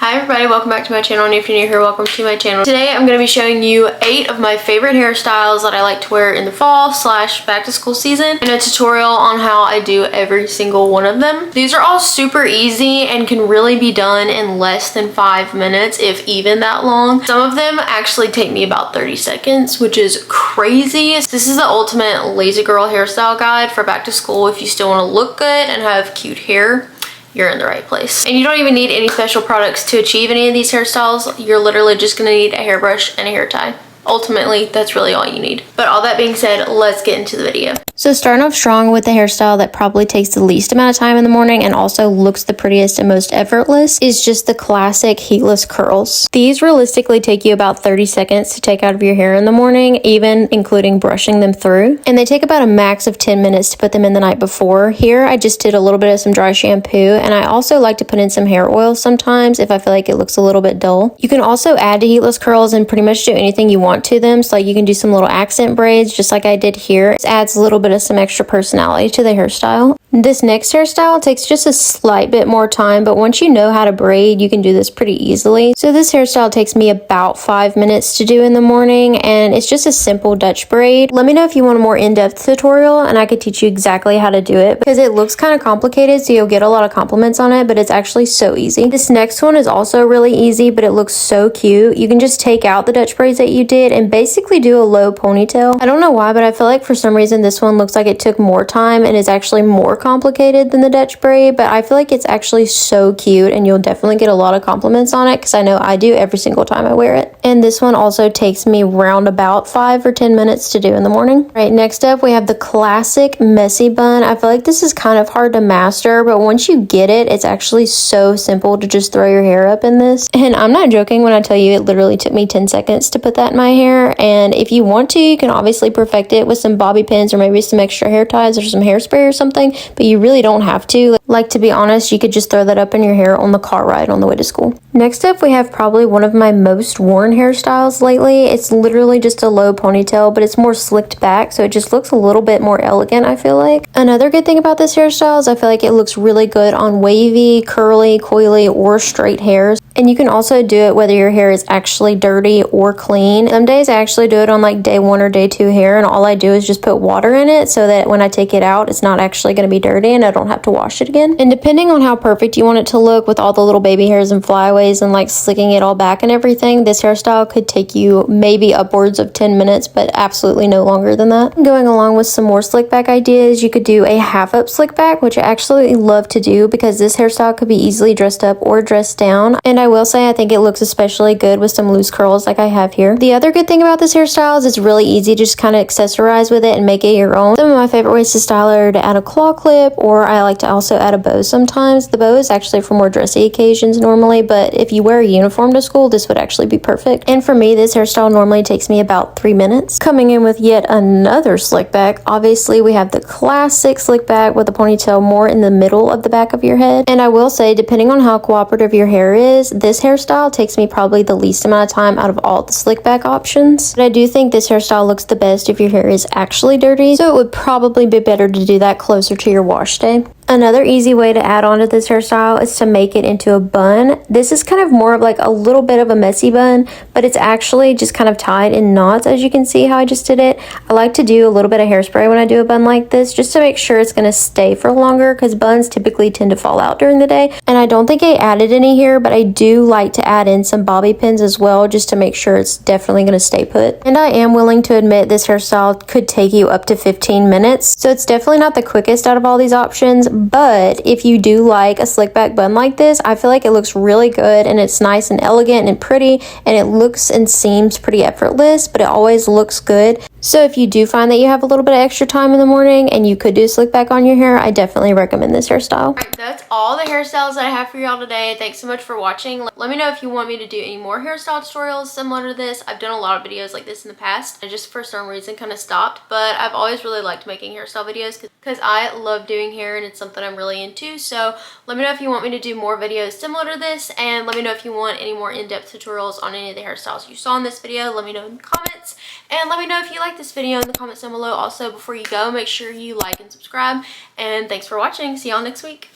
Hi everybody, welcome back to my channel, and if you're new here, welcome to my channel. Today I'm going to be showing you 8 of my favorite hairstyles that I like to wear in the fall / back to school season, and a tutorial on how I do every single one of them. These are all super easy and can really be done in less than 5 minutes, if even that long. Some of them actually take me about 30 seconds, which is crazy. This is the ultimate lazy girl hairstyle guide for back to school. If you still want to look good and have cute hair, you're in the right place. And you don't even need any special products to achieve any of these hairstyles. You're literally just gonna need a hairbrush and a hair tie. Ultimately, that's really all you need. But all that being said, let's get into the video. So starting off strong with the hairstyle that probably takes the least amount of time in the morning and also looks the prettiest and most effortless is just the classic heatless curls. These realistically take you about 30 seconds to take out of your hair in the morning, even including brushing them through. And they take about a max of 10 minutes to put them in the night before. Here, I just did a little bit of some dry shampoo, and I also like to put in some hair oil sometimes if I feel like it looks a little bit dull. You can also add to heatless curls and pretty much do anything you want to them. So like you can do some little accent braids just like I did here. It adds a little bit of some extra personality to the hairstyle. This next hairstyle takes just a slight bit more time, but once you know how to braid, you can do this pretty easily. So this hairstyle takes me about 5 minutes to do in the morning, and it's just a simple Dutch braid. Let me know if you want a more in-depth tutorial and I could teach you exactly how to do it, because it looks kind of complicated, so you'll get a lot of compliments on it, but it's actually so easy. This next one is also really easy, but it looks so cute. You can just take out the Dutch braids that you did and basically do a low ponytail. I don't know why, but I feel like for some reason this one looks like it took more time and is actually more complicated than the Dutch braid, but I feel like it's actually so cute and you'll definitely get a lot of compliments on it, because I know I do every single time I wear it. And this one also takes me round about 5 or 10 minutes to do in the morning. All right, next up we have the classic messy bun. I feel like this is kind of hard to master, but once you get it, it's actually so simple to just throw your hair up in this. And I'm not joking when I tell you it literally took me 10 seconds to put that in my hair. And if you want to, you can obviously perfect it with some bobby pins or maybe some extra hair ties or some hairspray or something, but you really don't have to. Like, to be honest, you could just throw that up in your hair on the car ride on the way to school. Next up, we have probably one of my most worn hairstyles lately. It's literally just a low ponytail, but it's more slicked back, so it just looks a little bit more elegant, I feel like. Another good thing about this hairstyle is I feel like it looks really good on wavy, curly, coily, or straight hairs. And you can also do it whether your hair is actually dirty or clean. Some days I actually do it on like day 1 or day 2 hair, and all I do is just put water in it so that when I take it out, it's not actually going to be dirty and I don't have to wash it again. And depending on how perfect you want it to look with all the little baby hairs and flyaways and like slicking it all back and everything, this hairstyle could take you maybe upwards of 10 minutes, but absolutely no longer than that. Going along with some more slick back ideas, you could do a half up slick back, which I actually love to do because this hairstyle could be easily dressed up or dressed down. And I will say I think it looks especially good with some loose curls like I have here. The other good thing about this hairstyle is it's really easy to just kind of accessorize with it and make it your own. Some of my favorite ways to style are to add a claw clip, or I like to also add a bow sometimes. The bow is actually for more dressy occasions normally, but if you wear a uniform to school, this would actually be perfect. And for me, this hairstyle normally takes me about 3 minutes. Coming in with yet another slick back, obviously we have the classic slick back with a ponytail more in the middle of the back of your head. And I will say, depending on how cooperative your hair is, this hairstyle takes me probably the least amount of time out of all the slick back options. But I do think this hairstyle looks the best if your hair is actually dirty, so it would probably be better to do that closer to your wash day. Another easy way to add on to this hairstyle is to make it into a bun. This is kind of more of like a little bit of a messy bun, but it's actually just kind of tied in knots, as you can see how I just did it. I like to do a little bit of hairspray when I do a bun like this, just to make sure it's going to stay for longer, because buns typically tend to fall out during the day. And I don't think I added any here, but I do like to add in some bobby pins as well, just to make sure it's definitely going to stay put. And I am willing to admit this hairstyle could take you up to 15 minutes, so it's definitely not the quickest out of all these options. But if you do like a slick back bun like this, I feel like it looks really good and it's nice and elegant and pretty, and it looks and seems pretty effortless, but it always looks good. So if you do find that you have a little bit of extra time in the morning and you could do a slick back on your hair, I definitely recommend this hairstyle. All right, that's all the hairstyles that I have for y'all today. Thanks so much for watching. Let me know if you want me to do any more hairstyle tutorials similar to this. I've done a lot of videos like this in the past. I just for some reason kind of stopped, but I've always really liked making hairstyle videos because I love doing hair and it's something I'm really into. So let me know if you want me to do more videos similar to this, and let me know if you want any more in-depth tutorials on any of the hairstyles you saw in this video. Let me know in the comments, and let me know if you like this video in the comments down below. Also, before you go, make sure you like and subscribe, and thanks for watching. See y'all next week.